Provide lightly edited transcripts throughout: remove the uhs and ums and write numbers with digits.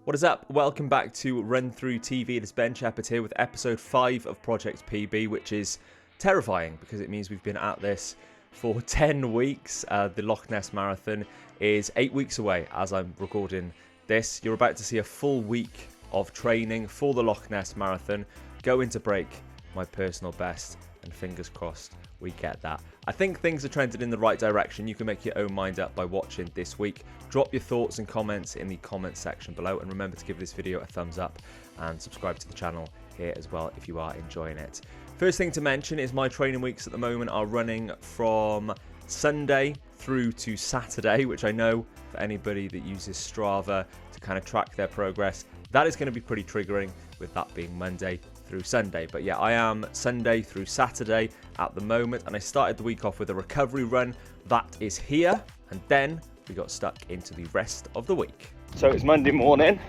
What is up? Welcome back to RunThrough TV. It is Ben Shepherd here with episode 5 of Project PB, which is terrifying because it means we've been at this for 10 weeks. The Loch Ness Marathon is 8 weeks away as I'm recording this. You're about to see a full week of training for the Loch Ness Marathon, going to break my personal best, and fingers crossed we get that. I think things are trending in the right direction. You can make your own mind up by watching this week. Drop your thoughts and comments in the comments section below, and remember to give this video a thumbs up and subscribe to the channel here as well if you are enjoying it. First thing to mention is my training weeks at the moment are running from Sunday through to Saturday, which I know for anybody that uses Strava to kind of track their progress, that is going to be pretty triggering with that being Monday through Sunday. But yeah, I am Sunday through Saturday at the moment, and I started the week off with a recovery run that is here, and then we got stuck into the rest of the week. So it's Monday morning,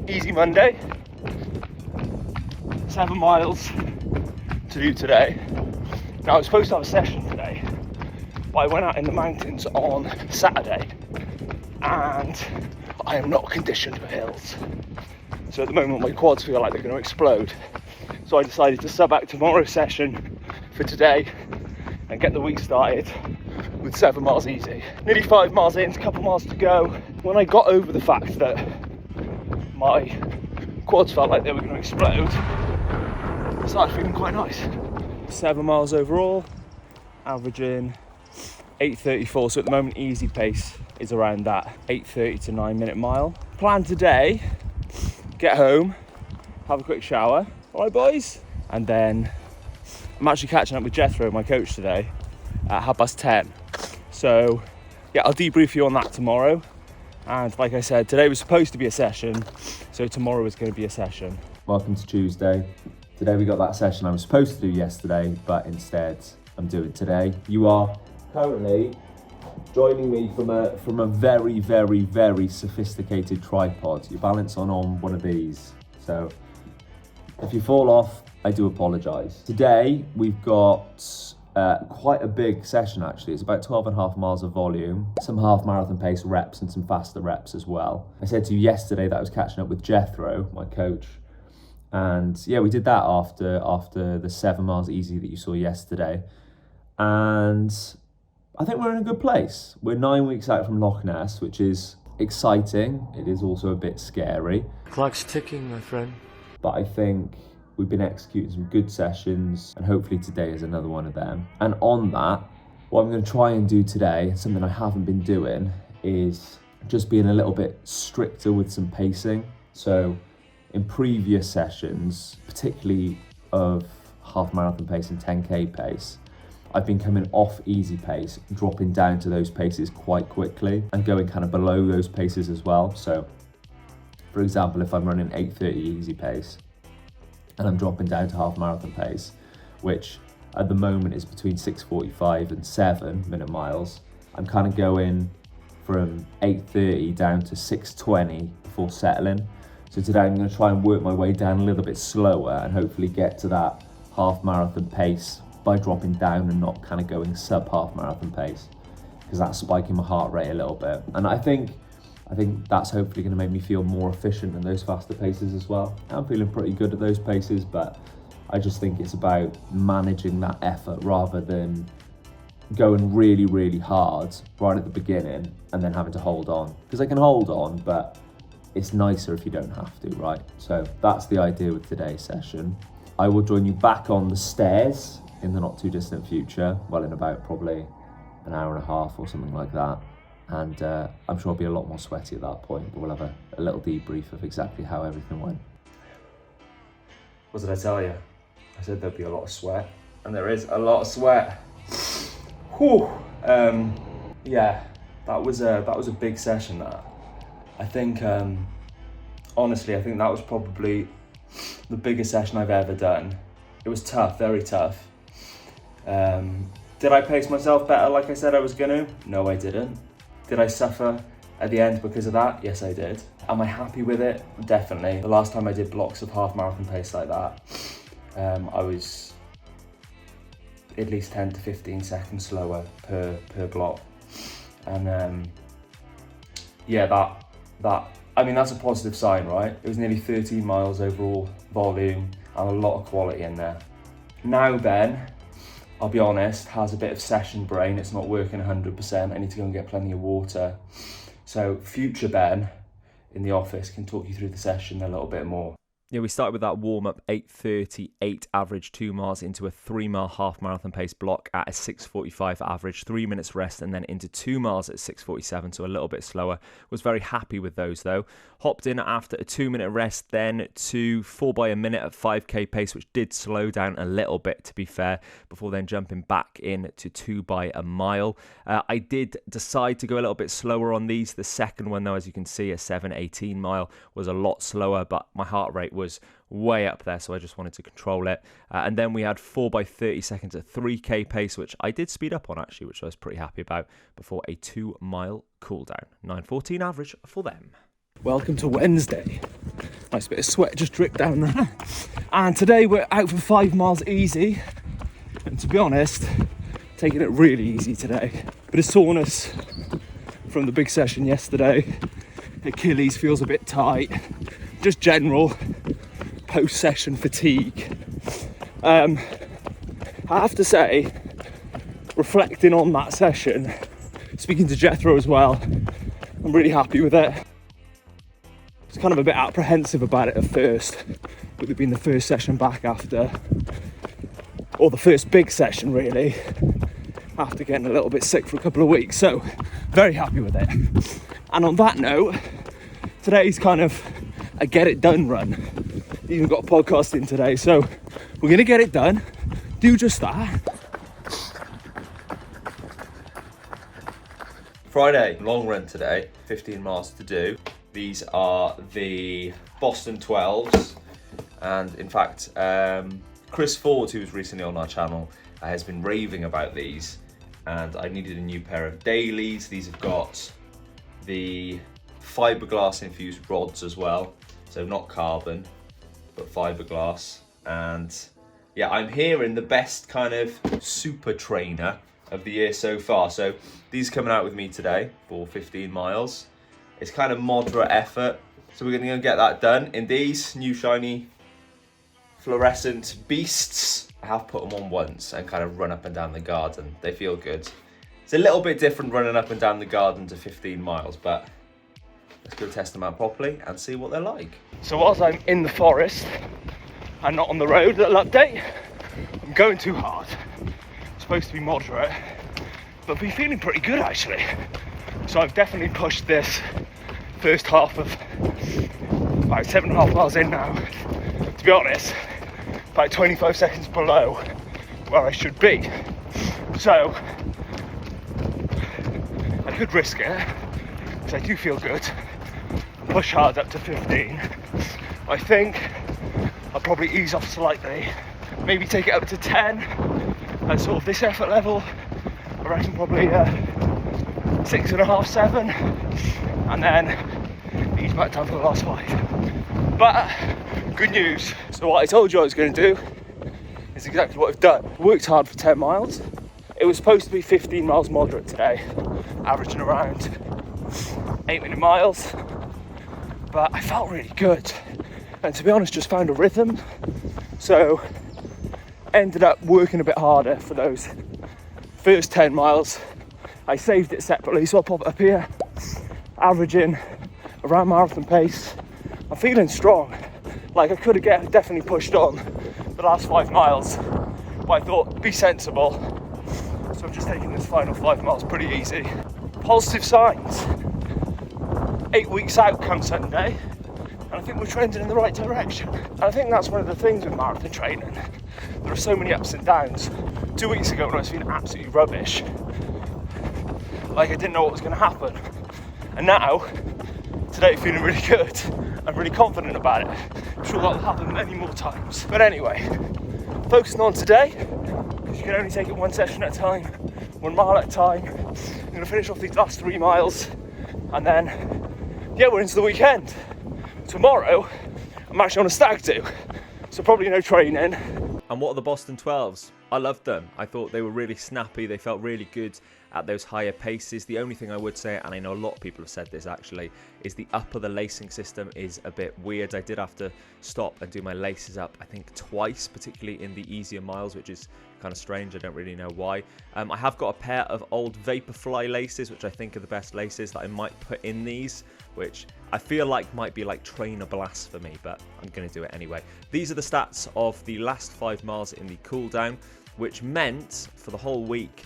easy Monday, 7 miles to do today. Now I was supposed to have a session today, but I went out in the mountains on Saturday and I am not conditioned for hills. So at the moment my quads feel like they're going to explode. So I decided to sub out tomorrow's session for today and get the week started with 7 miles easy. Nearly 5 miles in, a couple miles to go. When I got over the fact that my quads felt like they were going to explode, I started feeling quite nice. 7 miles overall, averaging 8:34. So at the moment easy pace is around that 8:30 to 9 minute mile. Plan today, get home, have a quick shower, all right boys? And then I'm actually catching up with Jethro, my coach, today at 10:30. So yeah, I'll debrief you on that tomorrow. And like I said, today was supposed to be a session, so tomorrow is going to be a session. Welcome to Tuesday. Today we got that session I was supposed to do yesterday, but instead I'm doing today. You are currently joining me from a very, very, very sophisticated tripod. You balance on one of these. So if you fall off, I do apologise. Today we've got quite a big session actually. It's about 12.5 miles of volume, some half marathon pace reps and some faster reps as well. I said to you yesterday that I was catching up with Jethro, my coach. And yeah, we did that after the 7 miles easy that you saw yesterday. And I think we're in a good place. We're 9 weeks out from Loch Ness, which is exciting. It is also a bit scary. Clock's ticking, my friend. But I think we've been executing some good sessions, and hopefully today is another one of them. And on that, what I'm going to try and do today, something I haven't been doing, is just being a little bit stricter with some pacing. So in previous sessions, particularly of half marathon pace and 10k pace, I've been coming off easy pace, dropping down to those paces quite quickly and going kind of below those paces as well. So for example, if I'm running 8:30 easy pace and I'm dropping down to half marathon pace, which at the moment is between 6:45 and 7 minute miles, I'm kind of going from 8:30 down to 6:20 before settling. So today I'm going to try and work my way down a little bit slower and hopefully get to that half marathon pace by dropping down and not kind of going sub half marathon pace, because that's spiking my heart rate a little bit. And I think that's hopefully going to make me feel more efficient in those faster paces as well. I'm feeling pretty good at those paces, but I just think it's about managing that effort rather than going really, really hard right at the beginning and then having to hold on. Because I can hold on, but it's nicer if you don't have to, right? So that's the idea with today's session. I will join you back on the stairs in the not too distant future, well, in about probably an hour and a half or something like that. And I'm sure I'll be a lot more sweaty at that point, but we'll have a little debrief of exactly how everything went. What did I tell you? I said there'd be a lot of sweat, and there is a lot of sweat. Whew. Yeah, that was a big session. That I think, honestly, I think that was probably the biggest session I've ever done. It was tough, very tough. Did I pace myself better like I said I was gonna? No, I didn't. Did I suffer at the end because of that? Yes, I did. Am I happy with it? Definitely. The last time I did blocks of half marathon pace like that, I was at least 10 to 15 seconds slower per block. And yeah, that I mean, that's a positive sign, right? It was nearly 13 miles overall volume and a lot of quality in there. Now Ben, I'll be honest, has a bit of session brain. It's not working 100%. I need to go and get plenty of water. So future Ben in the office can talk you through the session a little bit more. Yeah, we started with that warm-up 8:38 average 2 miles into a 3 mile half marathon pace block at a 6:45 average, 3 minutes rest, and then into 2 miles at 6:47, so a little bit slower. Was very happy with those though. Hopped in after a 2-minute rest, then to 4 by a minute at 5k pace, which did slow down a little bit to be fair, before then jumping back in to 2 by a mile. I did decide to go a little bit slower on these. The second one though, as you can see, a 7:18 mile was a lot slower, but my heart rate was way up there, so I just wanted to control it. And then we had 4 by 30 seconds at 3k pace, which I did speed up on actually, which I was pretty happy about, before a 2 mile cool down. 9:14 average for them. Welcome to Wednesday. Nice bit of sweat just dripped down there. And today we're out for 5 miles easy. And to be honest, taking it really easy today. Bit of soreness from the big session yesterday. Achilles feels a bit tight. Just general post-session fatigue. I have to say, reflecting on that session, speaking to Jethro as well, I'm really happy with it. I was kind of a bit apprehensive about it at first, with it being the first session back after, or the first big session really, after getting a little bit sick for a couple of weeks, so very happy with it. And on that note, today's kind of a get it done run. Even got a podcast in today, so we're gonna get it done, do just that. Friday, long run today, 15 miles to do. These are the Boston 12s, and in fact, Chris Ford, who was recently on our channel, has been raving about these, and I needed a new pair of dailies. These have got the fiberglass infused rods as well, so not carbon, but fiberglass. And yeah, I'm hearing the best kind of super trainer of the year so far. So these are coming out with me today for 15 miles. It's kind of moderate effort, so we're gonna go get that done in these new shiny fluorescent beasts. I have put them on once and kind of run up and down the garden. They feel good. It's a little bit different running up and down the garden to 15 miles, but let's go test them out properly and see what they're like. So whilst I'm in the forest and not on the road, little update, I'm going too hard. It's supposed to be moderate, but I've been feeling pretty good actually. So I've definitely pushed this first half of about 7.5 miles in now. To be honest, about 25 seconds below where I should be. So I could risk it, because I do feel good. Push hard up to 15. I think I'll probably ease off slightly, maybe take it up to 10 at sort of this effort level. I reckon probably 6.5, 7, and then ease back down for the last 5. But good news. So what I told you I was going to do is exactly what I've done. Worked hard for 10 miles. It was supposed to be 15 miles moderate today, averaging around 8-minute miles. But I felt really good, and to be honest, just found a rhythm. So ended up working a bit harder for those first 10 miles. I saved it separately, so I'll pop it up here, averaging around marathon pace. I'm feeling strong. Like I could have definitely pushed on the last 5 miles, but I thought be sensible. So I'm just taking this final 5 miles pretty easy. Positive signs. 8 weeks out come Sunday, and I think we're trending in the right direction. And I think that's one of the things with marathon training. There are so many ups and downs. 2 weeks ago when I was feeling absolutely rubbish, like I didn't know what was going to happen. And now, today feeling really good. I'm really confident about it. I'm sure that will happen many more times. But anyway, focusing on today, because you can only take it one session at a time, 1 mile at a time. I'm going to finish off these last 3 miles, and then yeah, we're into the weekend. Tomorrow, I'm actually on a stag do, so probably no training. And what are the Boston 12s? I loved them. I thought they were really snappy. They felt really good. at those higher paces. The only thing I would say, and I know a lot of people have said this actually, is the up of the lacing system is a bit weird. I did have to stop and do my laces up, I think twice, particularly in the easier miles, which is kind of strange. I don't really know why. I have got a pair of old Vaporfly laces, which I think are the best laces that I might put in these, which I feel like might be like trainer blasphemy, but I'm going to do it anyway. These are the stats of the last 5 miles in the cool down, which meant for the whole week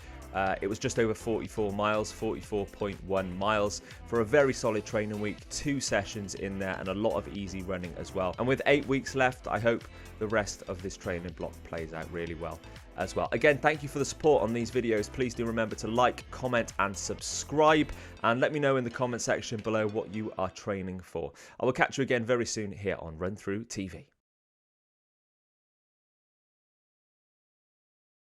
it was just over 44 miles, 44.1 miles for a very solid training week, 2 sessions in there and a lot of easy running as well. And with 8 weeks left, I hope the rest of this training block plays out really well as well. Again, thank you for the support on these videos. Please do remember to like, comment and subscribe, and let me know in the comment section below what you are training for. I will catch you again very soon here on RunThrough TV.